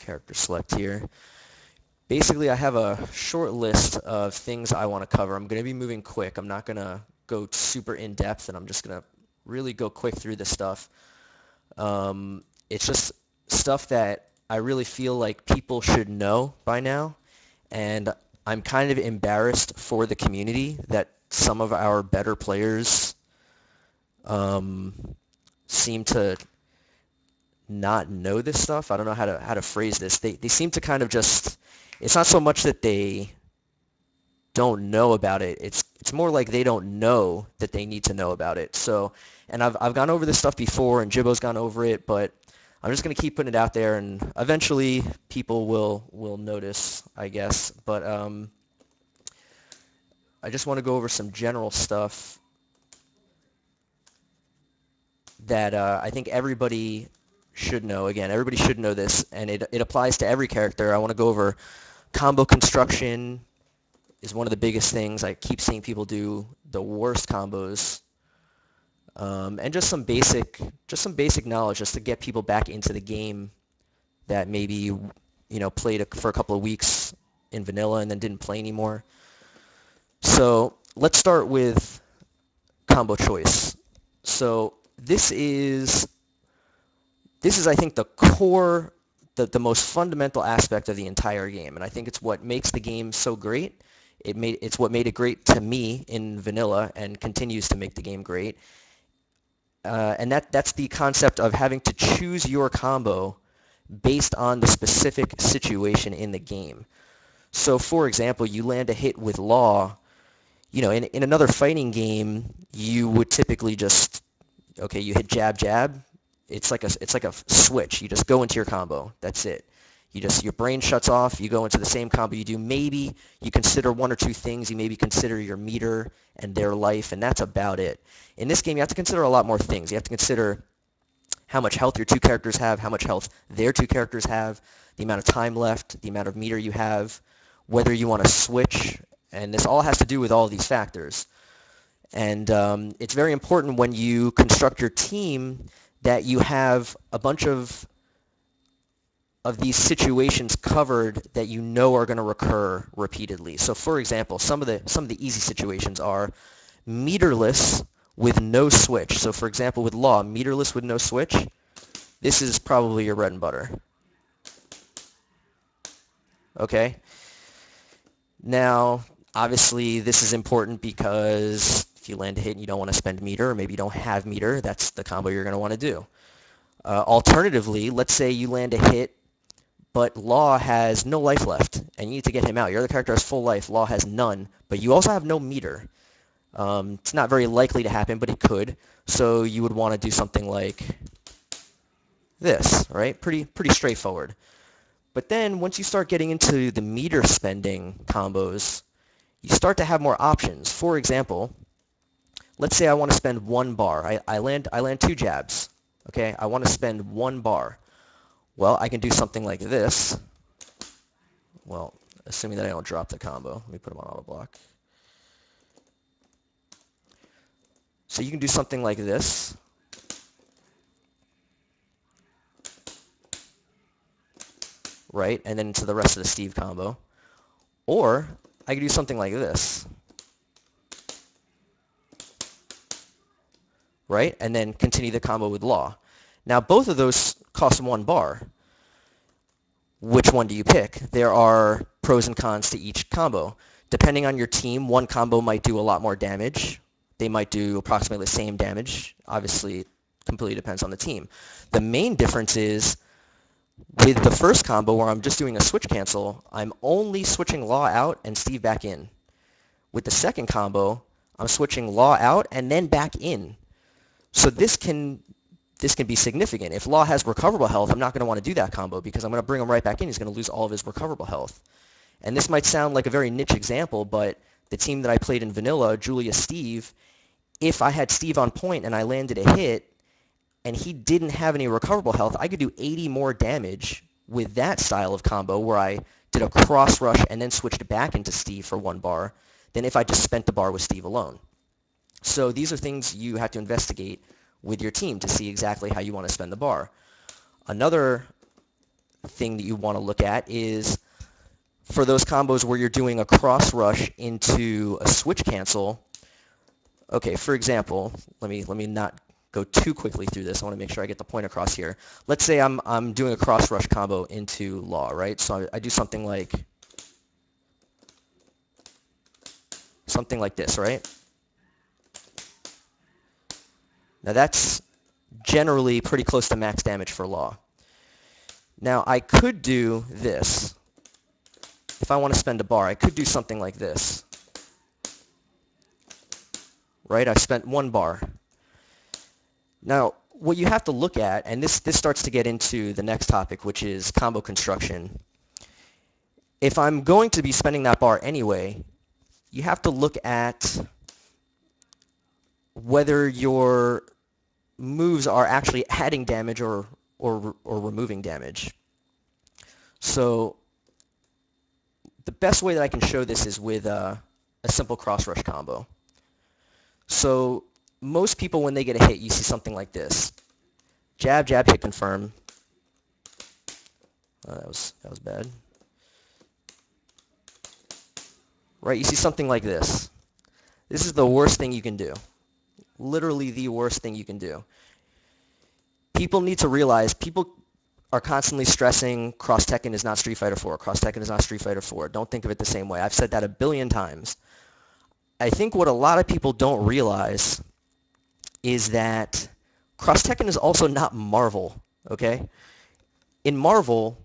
character select here. Basically, I have a short list of things I want to cover. I'm going to be moving quick. I'm not going to go super in-depth, and I'm just going to really go quick through this stuff. It's just stuff that I really feel like people should know by now, and I'm kind of embarrassed for the community that some of our better players seem to not know this stuff. I don't know how to phrase this. They seem to kind of just, it's not so much that they don't know about it. It's more like they don't know that they need to know about it. So, and I've gone over this stuff before, and Jibbo's gone over it, but I'm just going to keep putting it out there, and eventually people will notice, I guess. But I just want to go over some general stuff that I think everybody should know. Again, everybody should know this, and it applies to every character. I want to go over combo construction is one of the biggest things. I keep seeing people do the worst combos, and just some basic knowledge just to get people back into the game that maybe played for a couple of weeks in vanilla and then didn't play anymore. So let's start with combo choice. So this is I think the core, the most fundamental aspect of the entire game, and I think it's what makes the game so great. It's what made it great to me in vanilla and continues to make the game great. And that's the concept of having to choose your combo based on the specific situation in the game. So for example, you land a hit with Law. In another fighting game, you would typically just, okay, you hit jab, jab. It's like a switch. You just go into your combo. That's it. Your brain shuts off. You go into the same combo you do. Maybe you consider one or two things. You maybe consider your meter and their life, and that's about it. In this game, you have to consider a lot more things. You have to consider how much health your two characters have, how much health their two characters have, the amount of time left, the amount of meter you have, whether you want to switch, and this all has to do with all these factors. And it's very important when you construct your team that you have a bunch of these situations covered that you know are going to recur repeatedly. So for example, some of the easy situations are meterless with no switch. So for example, with Law, meterless with no switch, this is probably your bread and butter. Okay? Now, obviously, this is important because if you land a hit and you don't want to spend meter, or maybe you don't have meter, that's the combo you're going to want to do. Alternatively, let's say you land a hit, but Law has no life left, and you need to get him out. Your other character has full life. Law has none, but you also have no meter. It's not very likely to happen, but it could. So you would want to do something like this, right? Pretty straightforward. But then once you start getting into the meter spending combos, you start to have more options. For example, let's say I want to spend 1 bar. I land 2 jabs. Okay, I want to spend 1 bar. Well, I can do something like this. Well, assuming that I don't drop the combo. Let me put them on auto block. So you can do something like this. Right, and then into the rest of the Steve combo. Or I could do something like this. Right, and then continue the combo with Law. Now both of those cost 1 bar. Which one do you pick? There are pros and cons to each combo. Depending on your team, one combo might do a lot more damage. They might do approximately the same damage. Obviously, it completely depends on the team. The main difference is with the first combo where I'm just doing a switch cancel, I'm only switching Law out and Steve back in. With the second combo, I'm switching Law out and then back in. So this can be significant. If Law has recoverable health, I'm not going to want to do that combo because I'm going to bring him right back in. He's going to lose all of his recoverable health. And this might sound like a very niche example, but the team that I played in vanilla, Julia Steve, if I had Steve on point and I landed a hit and he didn't have any recoverable health, I could do 80 more damage with that style of combo where I did a cross rush and then switched back into Steve for 1 bar than if I just spent the bar with Steve alone. So these are things you have to investigate with your team to see exactly how you want to spend the bar. Another thing that you want to look at is for those combos where you're doing a cross rush into a switch cancel. Okay, for example, let me not go too quickly through this. I want to make sure I get the point across here. Let's say I'm doing a cross rush combo into law, right? So I do something like this, right? Now that's generally pretty close to max damage for law. Now I could do this. If I want to spend a bar, I could do something like this. Right? I've spent 1 bar. Now, what you have to look at, and this starts to get into the next topic, which is combo construction. If I'm going to be spending that bar anyway, you have to look at whether your moves are actually adding damage or removing damage. So the best way that I can show this is with a simple cross rush combo. So most people, when they get a hit, you see something like this. Jab, jab, hit, confirm. That was bad. Right, you see something like this. This is the worst thing you can do. Literally the worst thing you can do. People need to realize, people are constantly stressing Cross Tekken is not Street Fighter 4. Cross Tekken is not Street Fighter 4. Don't think of it the same way. I've said that a billion times. I think what a lot of people don't realize is that Cross Tekken is also not Marvel, okay? In Marvel,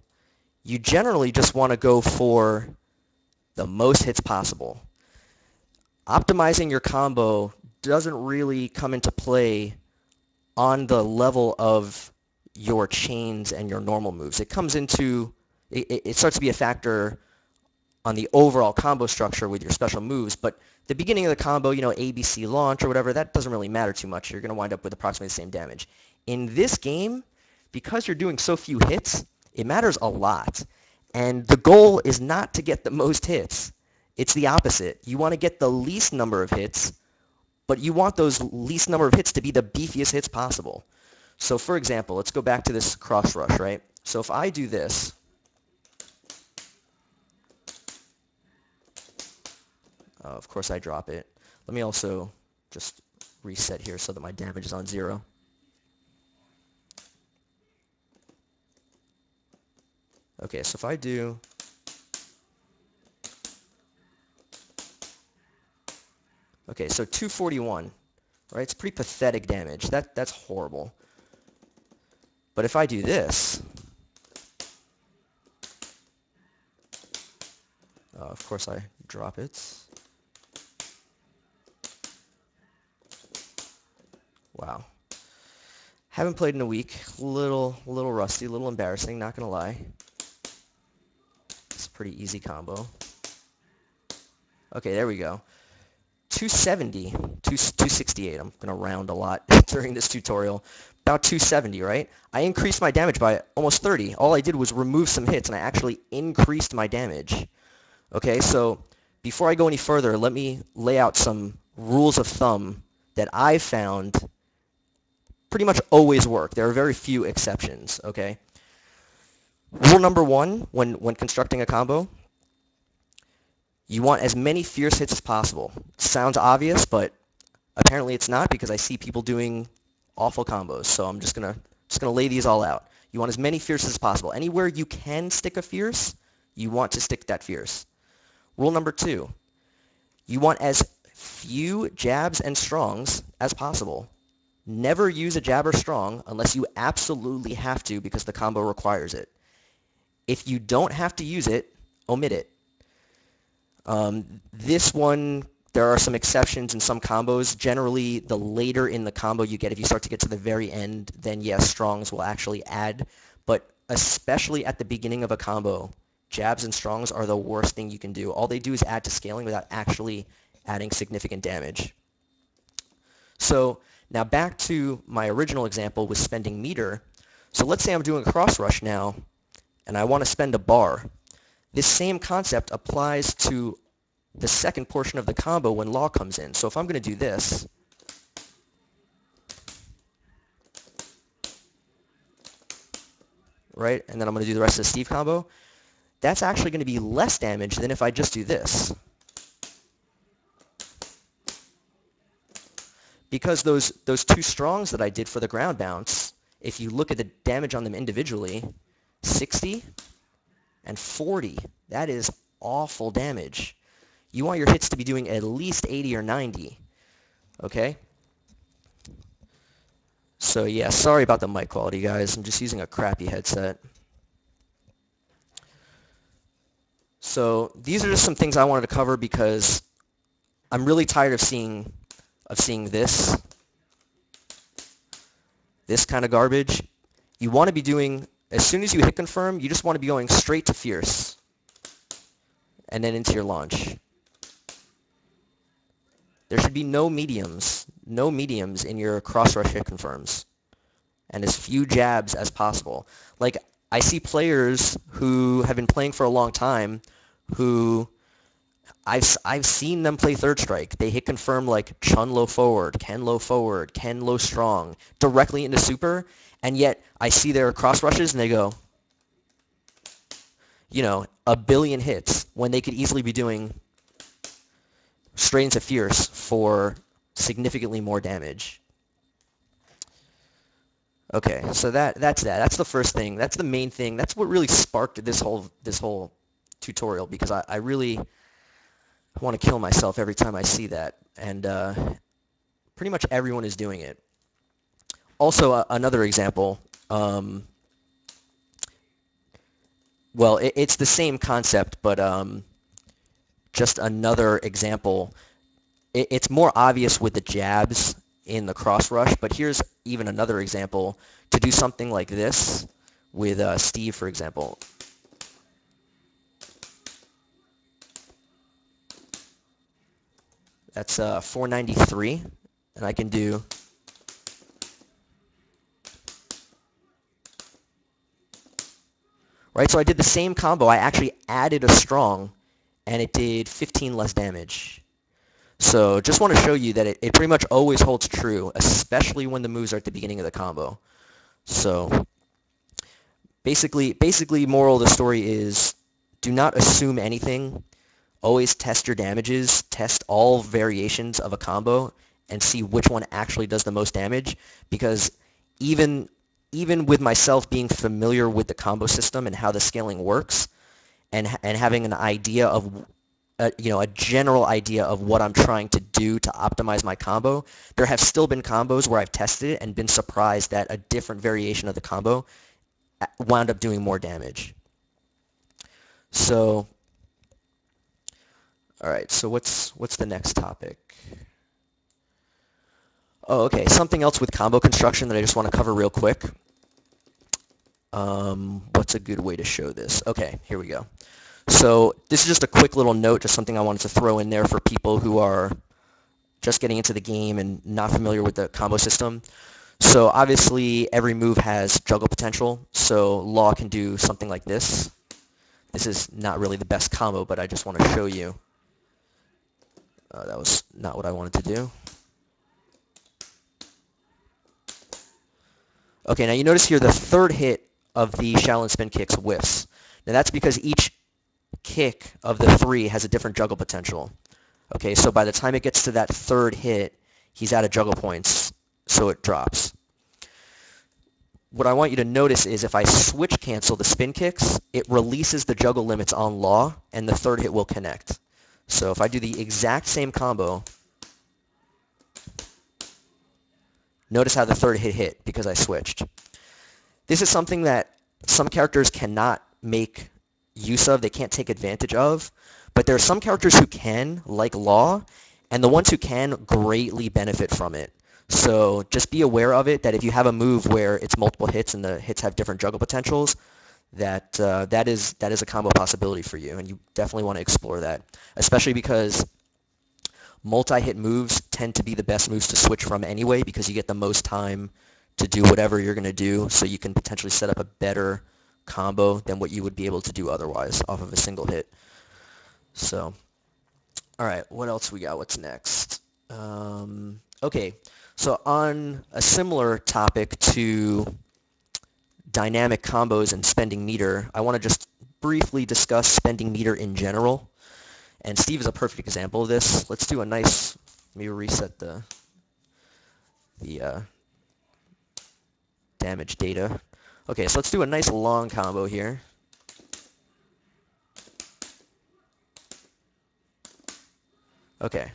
you generally just want to go for the most hits possible. Optimizing your combo doesn't really come into play on the level of your chains and your normal moves. It comes into, it starts to be a factor on the overall combo structure with your special moves, but the beginning of the combo, you know, ABC launch or whatever, that doesn't really matter too much. You're going to wind up with approximately the same damage. In this game, because you're doing so few hits, it matters a lot. And the goal is not to get the most hits. It's the opposite. You want to get the least number of hits, but you want those least number of hits to be the beefiest hits possible. So for example, let's go back to this cross rush, right? So if I do this, of course I drop it. Let me also just reset here so that my damage is on 0. Okay, so if I do... Okay, so 241, right? It's pretty pathetic damage. That's horrible. But if I do this... of course I drop it. Wow. Haven't played in a week. Little rusty, a little embarrassing, not gonna lie. It's a pretty easy combo. Okay, there we go. 270, 268. I'm gonna round a lot during this tutorial. About 270, right? I increased my damage by almost 30. All I did was remove some hits, and I actually increased my damage. Okay, so before I go any further, let me lay out some rules of thumb that I've found pretty much always work. There are very few exceptions, okay? Rule number 1, when constructing a combo, you want as many fierce hits as possible. Sounds obvious, but apparently it's not, because I see people doing awful combos. So I'm just gonna lay these all out. You want as many fierce as possible. Anywhere you can stick a fierce, you want to stick that fierce. Rule number 2, you want as few jabs and strongs as possible. Never use a jab or strong unless you absolutely have to because the combo requires it. If you don't have to use it, omit it. This one, there are some exceptions in some combos. Generally, the later in the combo you get, if you start to get to the very end, then yes, strongs will actually add. But especially at the beginning of a combo, jabs and strongs are the worst thing you can do. All they do is add to scaling without actually adding significant damage. So now back to my original example with spending meter. So let's say I'm doing a cross rush now, and I want to spend a bar. This same concept applies to the second portion of the combo when law comes in. So if I'm going to do this, right? And then I'm going to do the rest of the Steve combo. That's actually going to be less damage than if I just do this. Because those two strongs that I did for the ground bounce, if you look at the damage on them individually, 60 and 40, that is awful damage. You want your hits to be doing at least 80 or 90, okay? So yeah, sorry about the mic quality, guys. I'm just using a crappy headset. So these are just some things I wanted to cover because I'm really tired of seeing this kind of garbage. You want to be doing, as soon as you hit confirm, you just want to be going straight to fierce and then into your launch. There should be no mediums in your cross rush hit confirms, and as few jabs as possible. Like, I see players who have been playing for a long time who I've seen them play third strike. They hit confirm like Chun low forward, Ken low strong, directly into super, and yet I see their cross rushes and they go, you know, a billion hits when they could easily be doing straight into fierce for significantly more damage. Okay, so that's that. That's the first thing. That's the main thing. That's what really sparked this whole tutorial, because I really want to kill myself every time I see that, and pretty much everyone is doing it. Also, another example. Well, it's the same concept, but just another example. It's more obvious with the jabs in the cross rush, but here's even another example to do something like this with Steve, for example. That's 493, and I can do right. So I did the same combo. I actually added a strong, and it did 15 less damage. So just want to show you that it pretty much always holds true, especially when the moves are at the beginning of the combo. So basically, moral of the story is do not assume anything. Always test your damages, test all variations of a combo, and see which one actually does the most damage, because even with myself being familiar with the combo system and how the scaling works, and having an idea of a general idea of what I'm trying to do to optimize my combo, there have still been combos where I've tested it and been surprised that a different variation of the combo wound up doing more damage. So, all right, so what's the next topic? Oh, okay, something else with combo construction that I just want to cover real quick. What's a good way to show this? Okay, here we go. So this is just a quick little note, just something I wanted to throw in there for people who are just getting into the game and not familiar with the combo system. So obviously every move has juggle potential, so Law can do something like this. This is not really the best combo, but I just want to show you. That was not what I wanted to do. Okay, now you notice here the third hit of the Shaolin spin kicks whiffs. Now that's because each kick of the three has a different juggle potential. Okay, so by the time it gets to that third hit, he's out of juggle points, so it drops. What I want you to notice is if I switch cancel the spin kicks, it releases the juggle limits on Law, and the third hit will connect. So if I do the exact same combo, notice how the third hit because I switched. This is something that some characters cannot make use of, they can't take advantage of, but there are some characters who can, like Law, and the ones who can greatly benefit from it. So just be aware of it, that if you have a move where it's multiple hits and the hits have different juggle potentials, that is a combo possibility for you, and you definitely want to explore that, especially because multi-hit moves tend to be the best moves to switch from anyway, because you get the most time to do whatever you're going to do, so you can potentially set up a better combo than what you would be able to do otherwise off of a single hit. So, all right, what else we got? What's next? Okay, so on a similar topic to dynamic combos and spending meter, I want to just briefly discuss spending meter in general. And Steve is a perfect example of this. Let's do a nice, let me reset the damage data. Okay, so let's do a nice long combo here. Okay,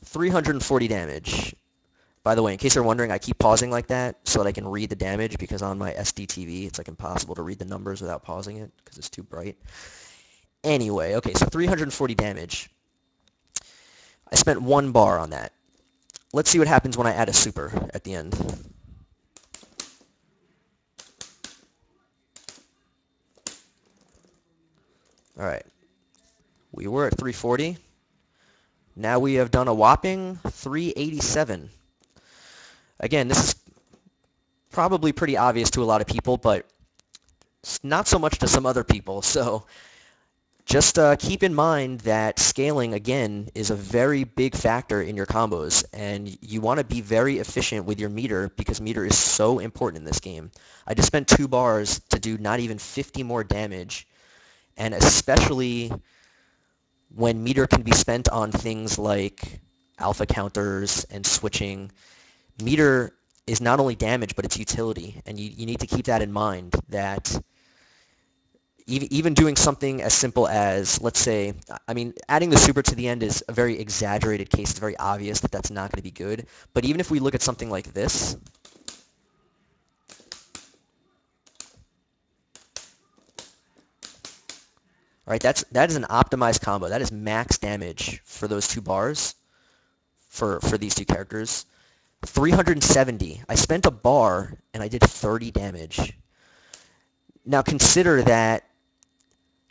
340 damage. By the way, in case you're wondering, I keep pausing like that so that I can read the damage, because on my SD TV it's like impossible to read the numbers without pausing it because it's too bright. Anyway, okay, so 340 damage. I spent 1 bar on that. Let's see what happens when I add a super at the end. Alright, we were at 340. Now we have done a whopping 387. Again, this is probably pretty obvious to a lot of people, but not so much to some other people. So just keep in mind that scaling, again, is a very big factor in your combos, and you want to be very efficient with your meter because meter is so important in this game. I just spent 2 bars to do not even 50 more damage, and especially when meter can be spent on things like alpha counters and switching, meter is not only damage, but it's utility, and you need to keep that in mind, that even doing something as simple as, let's say, I mean, adding the super to the end is a very exaggerated case. It's very obvious that that's not going to be good. But even if we look at something like this, all right, that is an optimized combo. That is max damage for those 2 bars for these 2 characters. 370. I spent a bar and I did 30 damage. Now consider that,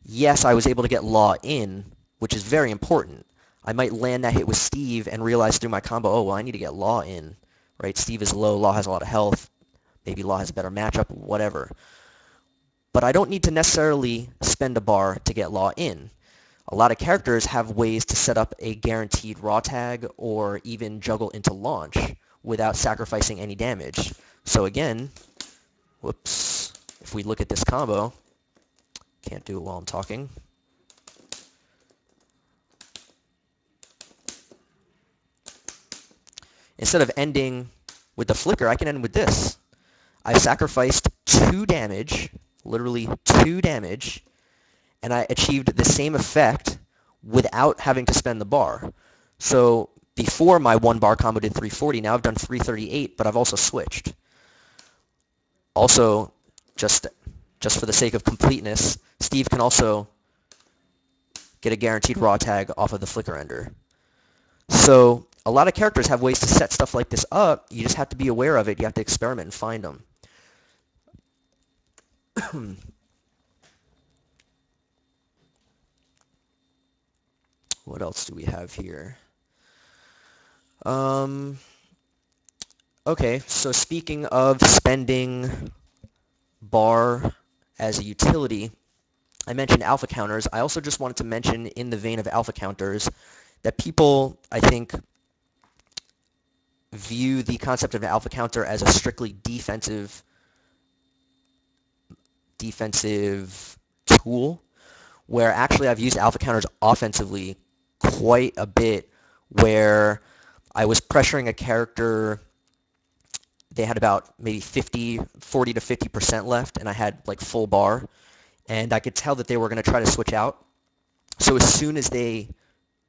yes, I was able to get Law in, which is very important. I might land that hit with Steve and realize through my combo, oh, well, I need to get Law in, right? Steve is low, Law has a lot of health, maybe Law has a better matchup, whatever. But I don't need to necessarily spend a bar to get Law in. A lot of characters have ways to set up a guaranteed raw tag or even juggle into launch without sacrificing any damage. So again, whoops, if we look at this combo, can't do it while I'm talking. Instead of ending with the flicker, I can end with this. I sacrificed 2 damage, literally 2 damage, and I achieved the same effect without having to spend the bar. So before my 1 bar combo did 340, now I've done 338, but I've also switched. Also, just for the sake of completeness, Steve can also get a guaranteed raw tag off of the flicker ender. So a lot of characters have ways to set stuff like this up. You just have to be aware of it. You have to experiment and find them. What else do we have here? Okay, so speaking of spending bar as a utility, I mentioned alpha counters. I also just wanted to mention, in the vein of alpha counters, that people, I think, view the concept of an alpha counter as a strictly defensive tool, where actually I've used alpha counters offensively quite a bit, where I was pressuring a character, they had about maybe 40 to 50% left, and I had like full bar, and I could tell that they were going to try to switch out. So as soon as they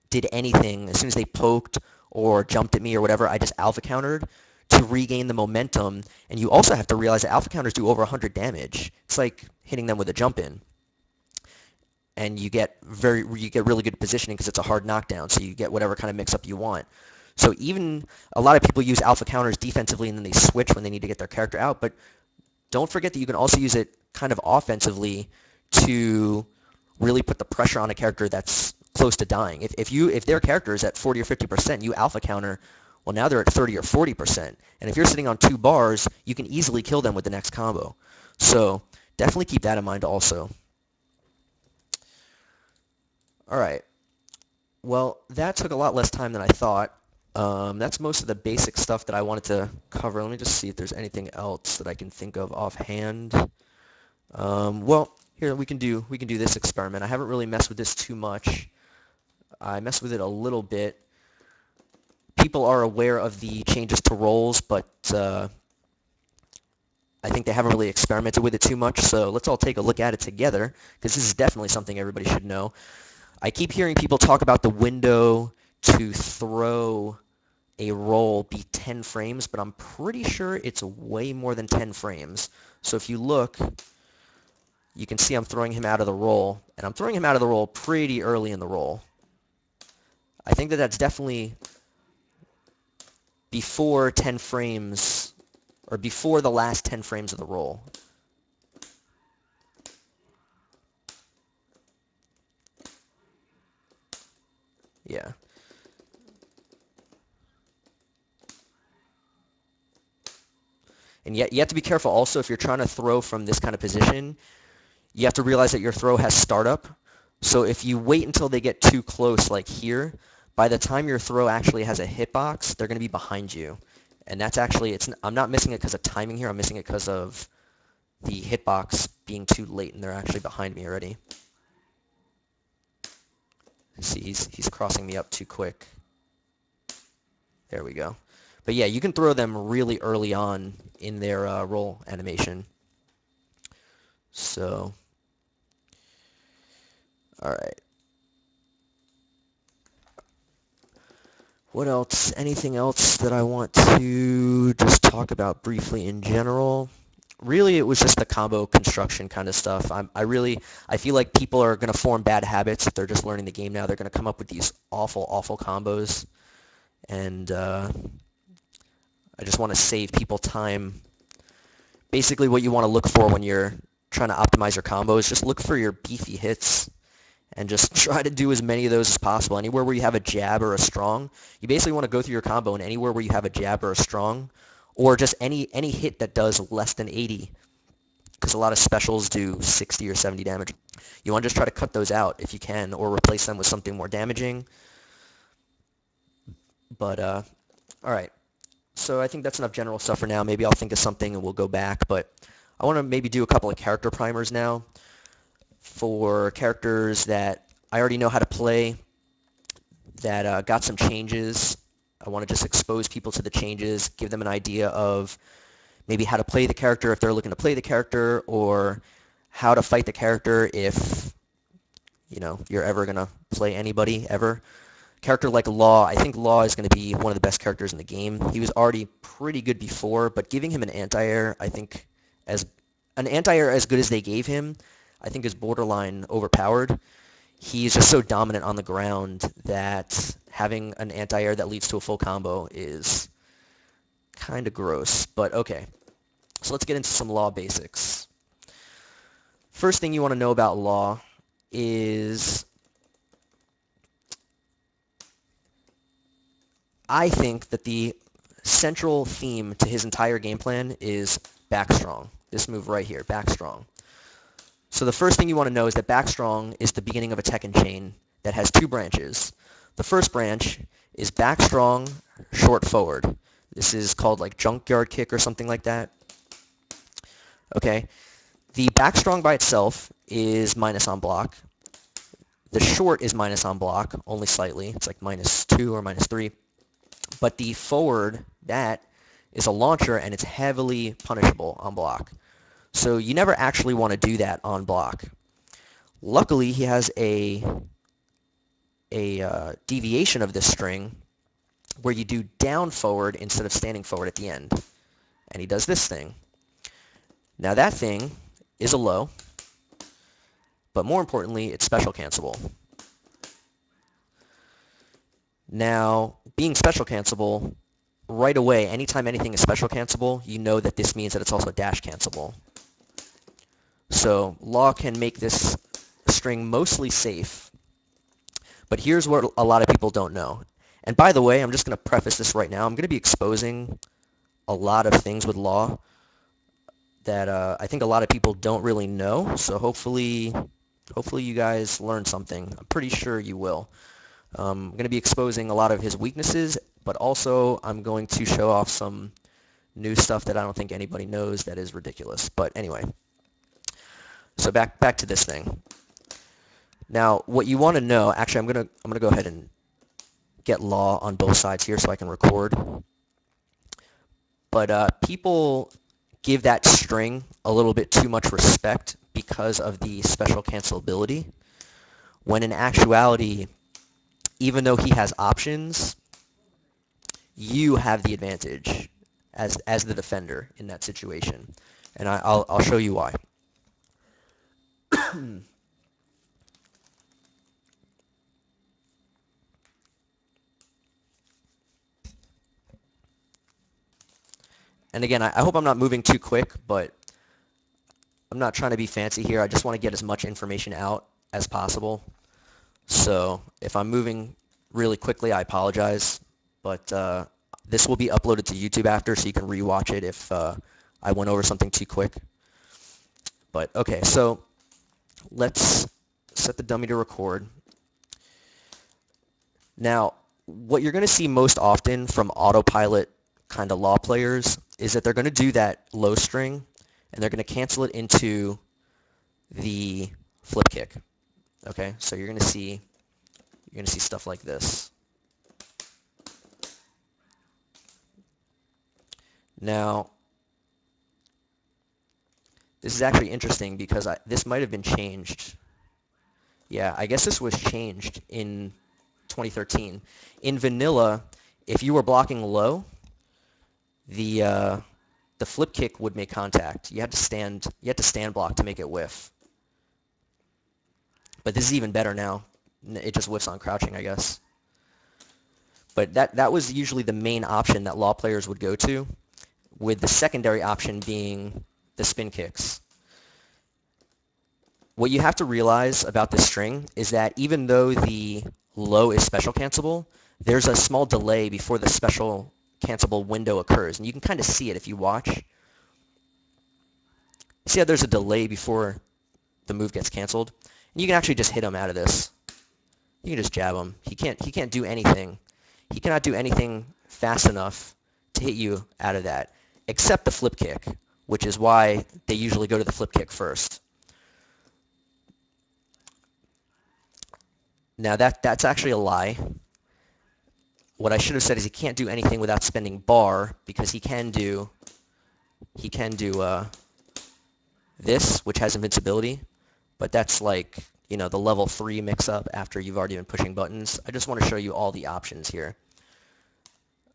did anything, as soon as they poked or jumped at me or whatever, I just alpha countered to regain the momentum. And you also have to realize that alpha counters do over 100 damage. It's like hitting them with a jump in. And you get really good positioning because it's a hard knockdown, so you get whatever kind of mix-up you want. So even a lot of people use alpha counters defensively and then they switch when they need to get their character out, but don't forget that you can also use it kind of offensively to really put the pressure on a character that's close to dying. If their character is at 40 or 50%, you alpha counter, well, now they're at 30 or 40%. And if you're sitting on 2 bars, you can easily kill them with the next combo. So definitely keep that in mind also. All right. Well, that took a lot less time than I thought. That's most of the basic stuff that I wanted to cover. Let me just see if there's anything else that I can think of offhand. Well, here we can do this experiment. I haven't really messed with this too much. I messed with it a little bit. People are aware of the changes to roles, but I think they haven't really experimented with it too much. So let's all take a look at it together, because this is definitely something everybody should know. I keep hearing people talk about the window to throw a roll be 10 frames, but I'm pretty sure it's way more than 10 frames. So if you look, you can see I'm throwing him out of the roll, and I'm throwing him out of the roll pretty early in the roll. I think that that's definitely before 10 frames, or before the last 10 frames of the roll. Yeah. And yet you have to be careful also if you're trying to throw from this kind of position. You have to realize that your throw has startup. So if you wait until they get too close, like here, by the time your throw actually has a hitbox, they're going to be behind you. And that's actually, I'm not missing it because of timing here. I'm missing it because of the hitbox being too late, and they're actually behind me already. See, he's crossing me up too quick. There we go. But yeah, you can throw them really early on in their roll animation. So, all right. What else? Anything else that I want to just talk about briefly in general? Really, it was just the combo construction kind of stuff. I feel like people are going to form bad habits if they're just learning the game now. They're going to come up with these awful, awful combos, and I just want to save people time. Basically, what you want to look for when you're trying to optimize your combos, just look for your beefy hits and just try to do as many of those as possible. Anywhere where you have a jab or a strong, you basically want to go through your combo, and anywhere where you have a jab or a strong, or just any hit that does less than 80, because a lot of specials do 60 or 70 damage. You want to just try to cut those out if you can, or replace them with something more damaging. But, all right. So I think that's enough general stuff for now. Maybe I'll think of something and we'll go back. But I want to maybe do a couple of character primers now for characters that I already know how to play, that got some changes. I want to just expose people to the changes, give them an idea of maybe how to play the character if they're looking to play the character, or how to fight the character if, you're ever going to play anybody ever. Character like Law, I think Law is going to be one of the best characters in the game. He was already pretty good before, but giving him an anti-air, I think, as an anti-air as good as they gave him, I think is borderline overpowered. He's just so dominant on the ground that having an anti-air that leads to a full combo is kind of gross. But okay, so let's get into some Law basics. First thing you want to know about Law is I think that the central theme to his entire game plan is back strong. This move right here, back strong. So the first thing you want to know is that back strong is the beginning of a Tekken chain that has two branches. The first branch is back strong, short forward. This is called like junkyard kick or something like that. Okay. The back strong by itself is minus on block. The short is minus on block, only slightly. It's like -2 or -3. But the forward, that is a launcher, and it's heavily punishable on block. So you never actually want to do that on block. Luckily, he has a deviation of this string where you do down forward instead of standing forward at the end. And he does this thing. Now that thing is a low, but more importantly, it's special cancelable. Now, being special cancelable, right away, anytime anything is special cancelable, you know that this means that it's also dash cancelable. So Law can make this string mostly safe. But here's what a lot of people don't know. And by the way, I'm just going to preface this right now. I'm going to be exposing a lot of things with Law that I think a lot of people don't really know. So hopefully you guys learn something. I'm pretty sure you will. I'm going to be exposing a lot of his weaknesses, but also I'm going to show off some new stuff that I don't think anybody knows that is ridiculous. But anyway, So back to this thing. Now, what you want to know, actually, I'm gonna go ahead and get law on both sides here so I can record. But people give that string a little bit too much respect because of the special cancelability, when in actuality, even though he has options, you have the advantage as the defender in that situation. And I'll show you why. And again, I hope I'm not moving too quick, but I'm not trying to be fancy here. I just want to get as much information out as possible. So if I'm moving really quickly, I apologize. But this will be uploaded to YouTube after, so you can rewatch it if I went over something too quick. But okay, so let's set the dummy to record. Now, what you're going to see most often from autopilot kind of law players is that they're going to do that low string, and they're going to cancel it into the flip kick. Okay, so you're going to see stuff like this. Now, this is actually interesting because this might have been changed. Yeah, I guess this was changed in 2013. In vanilla, if you were blocking low, the flip kick would make contact. You had to stand block to make it whiff. But this is even better now. It just whiffs on crouching, I guess. But that was usually the main option that law players would go to, with the secondary option being the spin kicks. What you have to realize about this string is that even though the low is special cancelable, there's a small delay before the special cancelable window occurs. And you can kind of see it if you watch. See how there's a delay before the move gets canceled? And you can actually just hit him out of this. You can just jab him. He can't do anything. He cannot do anything fast enough to hit you out of that, except the flip kick, which is why they usually go to the flip kick first. Now that's actually a lie. What I should have said is he can't do anything without spending bar, because he can do this, which has invincibility, but that's like, you know, the level 3 mix-up after you've already been pushing buttons. I just want to show you all the options here.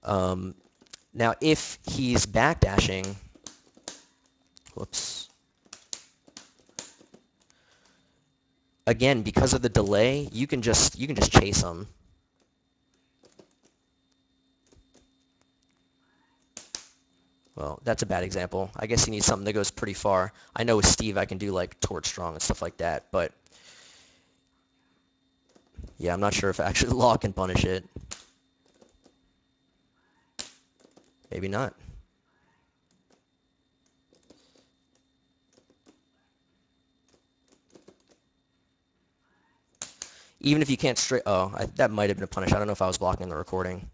Now, if he's backdashing, whoops. Again, because of the delay, you can just chase him. Well, that's a bad example. I guess you need something that goes pretty far. I know with Steve I can do like torch strong and stuff like that, but yeah, I'm not sure if actually law can punish it. Maybe not. Even if you can't straight... Oh, that might have been a punish. I don't know if I was blocking the recording.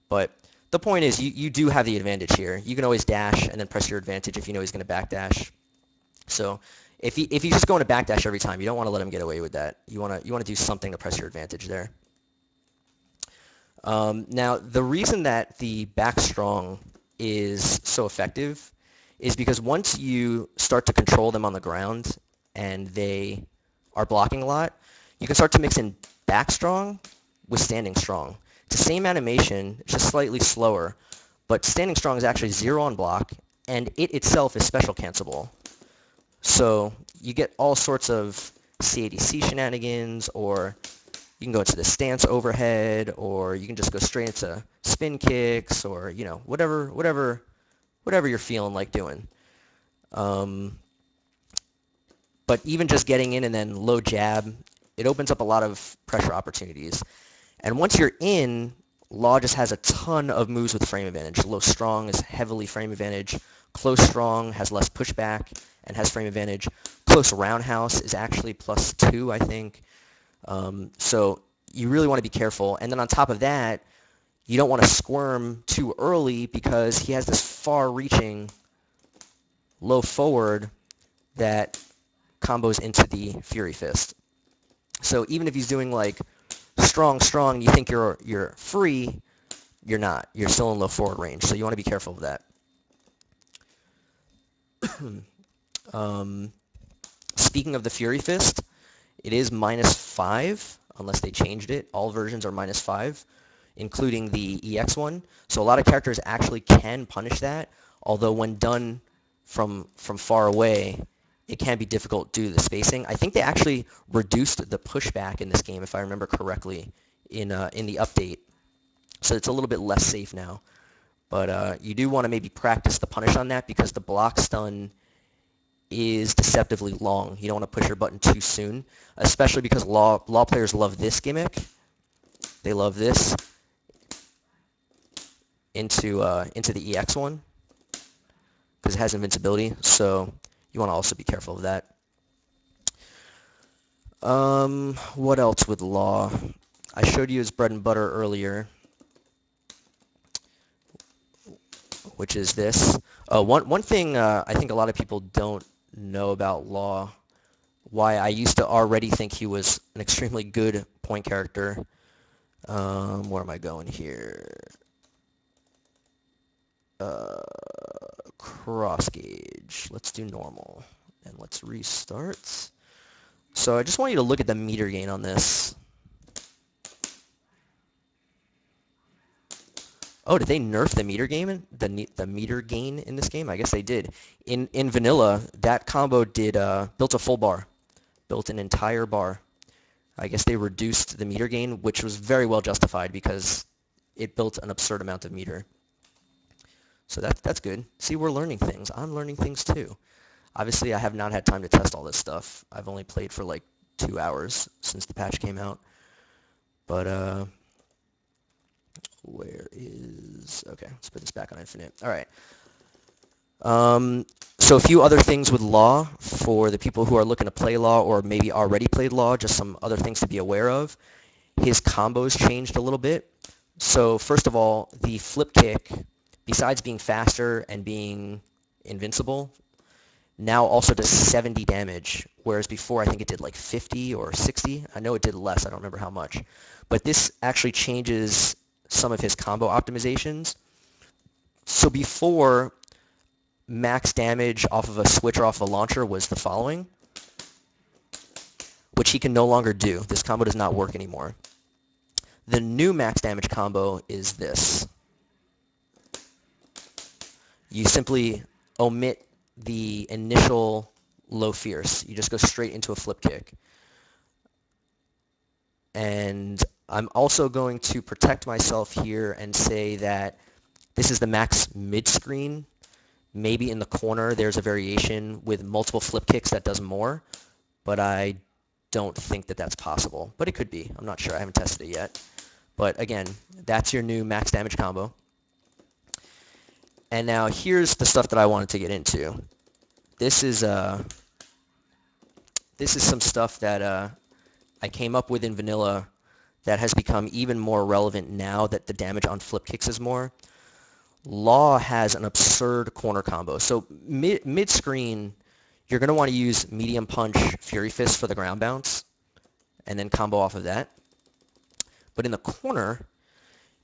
But the point is, you do have the advantage here. You can always dash and then press your advantage if you know he's going to backdash. So if he's just going to backdash every time, you don't want to let him get away with that. You want to do something to press your advantage there. Now, the reason that the back strong is so effective is because once you start to control them on the ground and they are blocking a lot, you can start to mix in back strong with standing strong. It's the same animation, it's just slightly slower, but standing strong is actually 0 on block, and it itself is special cancelable. So you get all sorts of CADC shenanigans, or you can go into the stance overhead, or you can just go straight into spin kicks, or, you know, whatever you're feeling like doing. But even just getting in and then low jab, it opens up a lot of pressure opportunities. And once you're in, law just has a ton of moves with frame advantage. Low strong is heavily frame advantage. Close strong has less pushback and has frame advantage. Close roundhouse is actually +2, I think. So you really want to be careful. And then on top of that, you don't want to squirm too early because he has this far-reaching low forward that combos into the Fury Fist. So even if he's doing like strong, strong, you think you're free, you're not. You're still in low forward range, so you want to be careful of that. Speaking of the Fury Fist, it is -5, unless they changed it. All versions are -5, including the EX one. So a lot of characters actually can punish that, although when done from far away, it can be difficult due to the spacing. I think they actually reduced the pushback in this game, if I remember correctly, in the update. So it's a little bit less safe now. But you do want to maybe practice the punish on that because the block stun is deceptively long. You don't want to push your button too soon, especially because law players love this gimmick. They love this into the EX one because it has invincibility. So you want to also be careful of that. What else with law? I showed you his bread and butter earlier, which is this. One thing I think a lot of people don't know about law, why I used to already think he was an extremely good point character. Where am I going here? Cross gauge. Let's do normal. And let's restart. So I just want you to look at the meter gain on this. Oh, did they nerf the meter gain? The meter gain in this game? I guess they did. In vanilla, that combo did built a full bar, built an entire bar. I guess they reduced the meter gain, which was very well justified because it built an absurd amount of meter. So that's good. See, we're learning things. I'm learning things too. Obviously, I have not had time to test all this stuff. I've only played for like 2 hours since the patch came out. But where is... Okay, let's put this back on infinite. All right. So a few other things with law for the people who are looking to play law or maybe already played law, just some other things to be aware of. His combos changed a little bit. So first of all, the flip kick, besides being faster and being invincible, now also does 70 damage, whereas before I think it did like 50 or 60. I know it did less. I don't remember how much. But this actually changes some of his combo optimizations. So before, max damage off of a switch or off of a launcher was the following, which he can no longer do. This combo does not work anymore. The new max damage combo is this. You simply omit the initial low fierce. You just go straight into a flip kick. And I'm also going to protect myself here and say that this is the max mid-screen. Maybe in the corner there's a variation with multiple flip kicks that does more, but I don't think that that's possible. But it could be. I'm not sure. I haven't tested it yet. But again, that's your new max damage combo. And now here's the stuff that I wanted to get into. This is some stuff that I came up with in vanilla that has become even more relevant now that the damage on flip kicks is more. Law has an absurd corner combo. So mid-screen, you're going to want to use medium punch Fury Fist for the ground bounce and then combo off of that. But in the corner,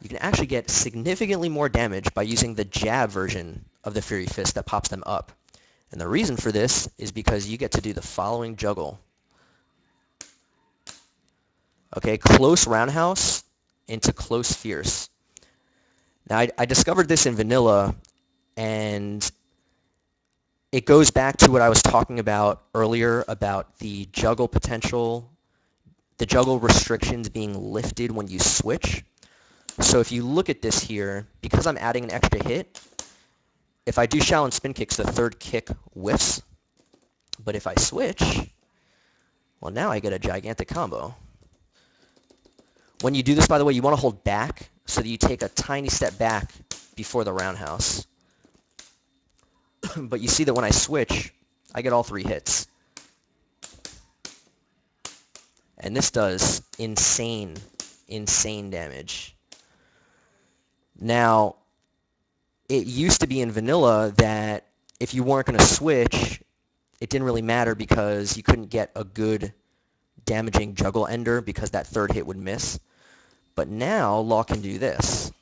you can actually get significantly more damage by using the jab version of the Fury Fist that pops them up. And the reason for this is because you get to do the following juggle. Okay, close roundhouse into close fierce. Now, I discovered this in vanilla, and it goes back to what I was talking about earlier about the juggle potential, the juggle restrictions being lifted when you switch. So if you look at this here, because I'm adding an extra hit, if I do Shaolin spin kicks, the third kick whiffs. But if I switch, well, now I get a gigantic combo. When you do this, by the way, you want to hold back so that you take a tiny step back before the roundhouse. But you see that when I switch, I get all 3 hits. And this does insane, insane damage. Now, it used to be in vanilla that if you weren't going to switch, it didn't really matter because you couldn't get a good damaging juggle ender because that third hit would miss. But now Law can do this.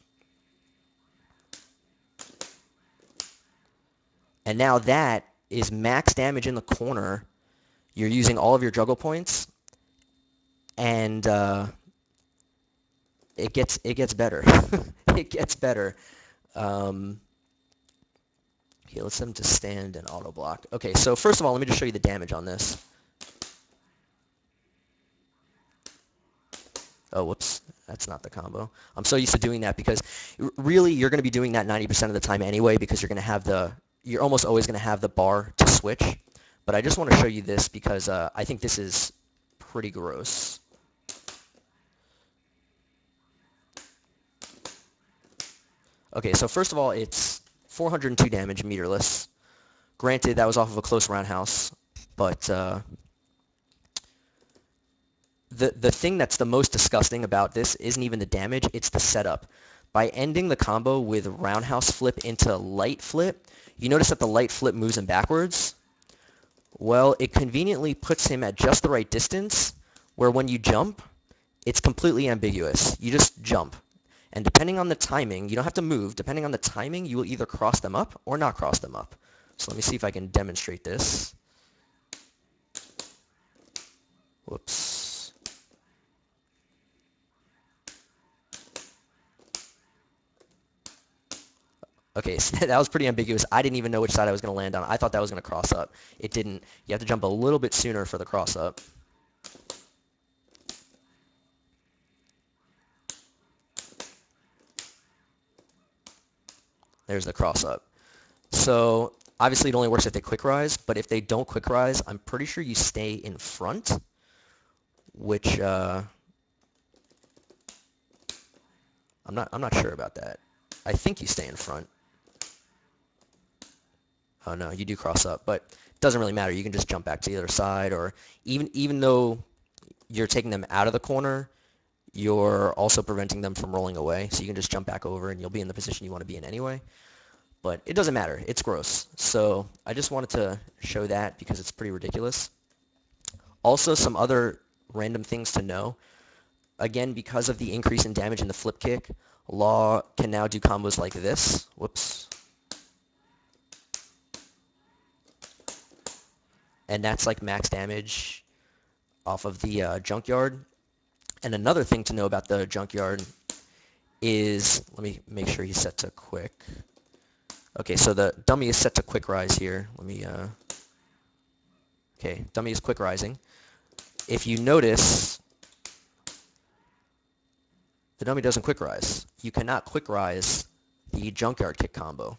And now that is max damage in the corner. You're using all of your juggle points, and it gets better. It gets better. Okay, let's set him to stand and auto block. Okay, so first of all, let me just show you the damage on this. Oh, whoops, that's not the combo. I'm so used to doing that because really you're going to be doing that 90% of the time anyway because you're going to have you're almost always going to have the bar to switch. But I just want to show you this because I think this is pretty gross. Okay, so first of all, it's 402 damage meterless. Granted, that was off of a close roundhouse, but the thing that's the most disgusting about this isn't even the damage, it's the setup. By ending the combo with roundhouse flip into light flip, you notice that the light flip moves him backwards. Well, it conveniently puts him at just the right distance, where when you jump, it's completely ambiguous. You just jump. And depending on the timing, you don't have to move. Depending on the timing, you will either cross them up or not cross them up. So let me see if I can demonstrate this. Whoops. Okay, so that was pretty ambiguous. I didn't even know which side I was going to land on. I thought that was going to cross up. It didn't. You have to jump a little bit sooner for the cross up. There's the cross up. So obviously it only works if they quick rise, but if they don't quick rise, I'm pretty sure you stay in front, which I'm not sure about that. I think you stay in front. Oh no, you do cross up, but it doesn't really matter. You can just jump back to the other side, or even though you're taking them out of the corner, you're also preventing them from rolling away. So you can just jump back over and you'll be in the position you want to be in anyway. But it doesn't matter. It's gross. So I just wanted to show that because it's pretty ridiculous. Also, some other random things to know. Again, because of the increase in damage in the flip kick, Law can now do combos like this. Whoops. And that's like max damage off of the junkyard. And another thing to know about the junkyard is, let me make sure he's set to quick. Okay, so the dummy is set to quick rise here. Let me, okay, dummy is quick rising. If you notice, the dummy doesn't quick rise. You cannot quick rise the junkyard kick combo.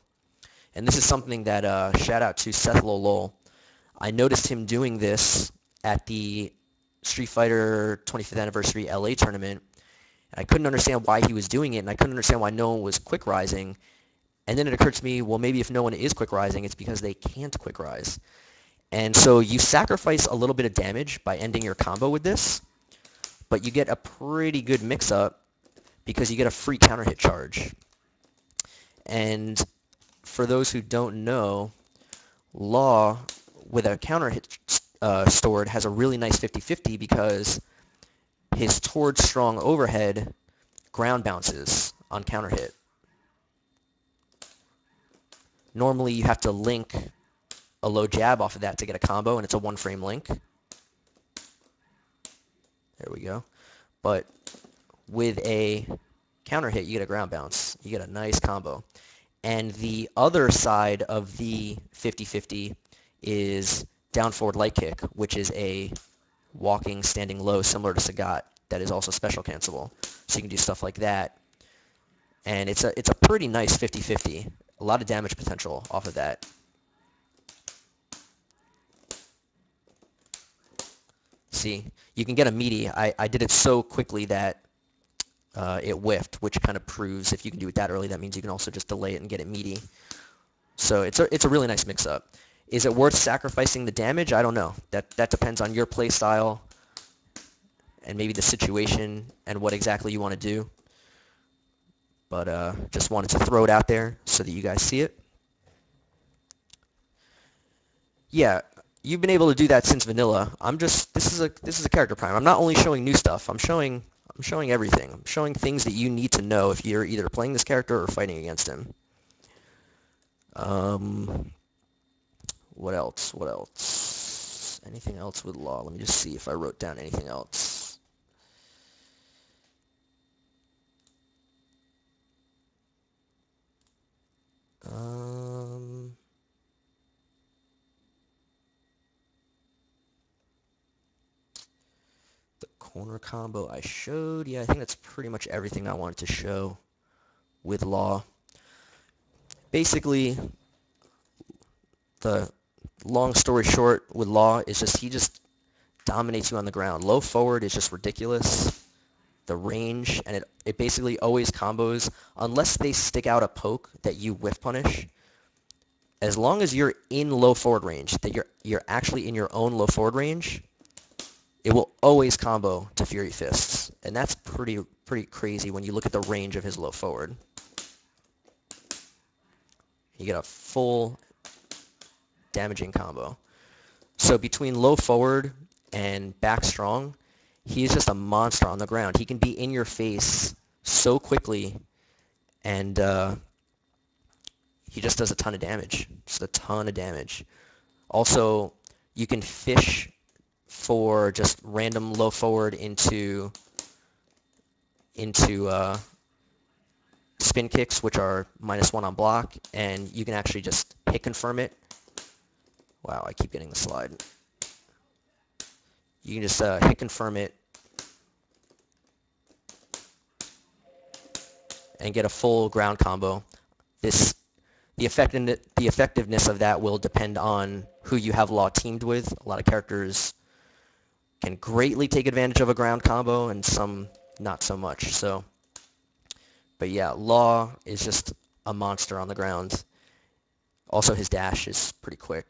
And this is something that, shout out to Seth Lowell. I noticed him doing this at the Street Fighter 25th Anniversary LA tournament. And I couldn't understand why he was doing it, and I couldn't understand why no one was quick rising. And then it occurred to me, well, maybe if no one is quick rising, it's because they can't quick rise. And so you sacrifice a little bit of damage by ending your combo with this, but you get a pretty good mix-up because you get a free counter hit charge. And for those who don't know, Law, with a counter hit stored, has a really nice 50-50 because his towards strong overhead ground bounces on counter hit. Normally you have to link a low jab off of that to get a combo, and it's a one-frame link. There we go. But with a counter hit, you get a ground bounce. You get a nice combo. And the other side of the 50-50 is down forward light kick, which is a walking, standing low similar to Sagat that is also special cancelable. So you can do stuff like that. And it's a pretty nice 50-50. A lot of damage potential off of that. See, you can get a meaty. I did it so quickly that it whiffed, which kind of proves if you can do it that early, that means you can also just delay it and get it meaty. So it's a really nice mix-up. Is it worth sacrificing the damage? I don't know. That depends on your play style and maybe the situation and what exactly you want to do. But just wanted to throw it out there so that you guys see it. Yeah, you've been able to do that since vanilla. This is a character prime. I'm not only showing new stuff. I'm showing everything. I'm showing things that you need to know if you're either playing this character or fighting against him. What else? What else? Anything else with law? Let me just see if I wrote down anything else. The corner combo I showed. Yeah, I think that's pretty much everything I wanted to show with law. Basically, the long story short with law is just he just dominates you on the ground. Low forward is just ridiculous. The range, and it basically always combos unless they stick out a poke that you whiff punish. As long as you're in low forward range, that you're actually in your own low forward range, it will always combo to Fury Fists. And that's pretty crazy when you look at the range of his low forward. You get a full damaging combo. So between low forward and back strong, he's just a monster on the ground. He can be in your face so quickly, and he just does a ton of damage. Just a ton of damage. Also, you can fish for just random low forward into spin kicks, which are -1 on block, and you can actually just hit confirm it. Wow, I keep getting the slide. You can just hit confirm it and get a full ground combo. The effectiveness of that will depend on who you have law teamed with. A lot of characters can greatly take advantage of a ground combo, and some not so much. So, but yeah, law is just a monster on the ground. Also, his dash is pretty quick.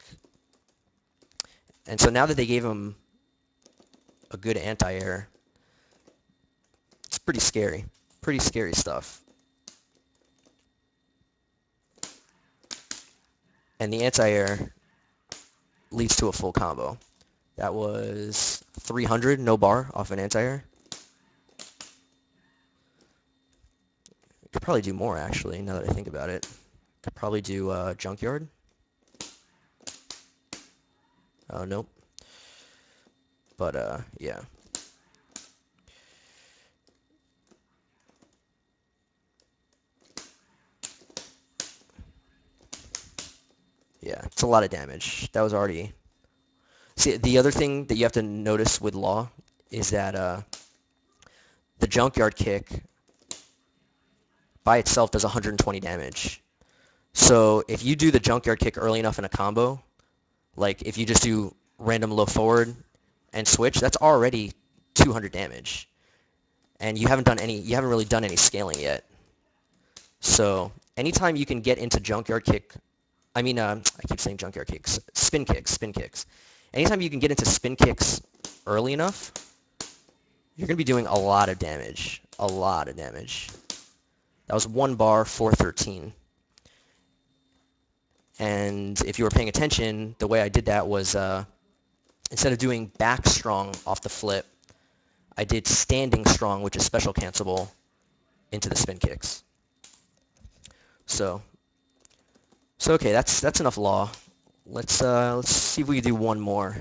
And so now that they gave him a good anti-air, it's pretty scary. Pretty scary stuff. And the anti-air leads to a full combo. That was 300, no bar, off an anti-air. Could probably do more, actually, now that I think about it. Could probably do Junkyard. Oh, nope. But, yeah. Yeah, it's a lot of damage. That was already... See, the other thing that you have to notice with Law is that the Junkyard kick by itself does 120 damage. So if you do the Junkyard kick early enough in a combo, like if you just do random low forward and switch, that's already 200 damage. And you haven't really done any scaling yet. So anytime you can get into Junkyard kick, I keep saying Junkyard kicks, spin kicks. Anytime you can get into spin kicks early enough, you're going to be doing a lot of damage. A lot of damage. That was 1 bar, 413. And if you were paying attention, the way I did that was instead of doing back strong off the flip, I did standing strong, which is special cancelable, into the spin kicks. So okay, that's enough law. Let's see if we can do one more.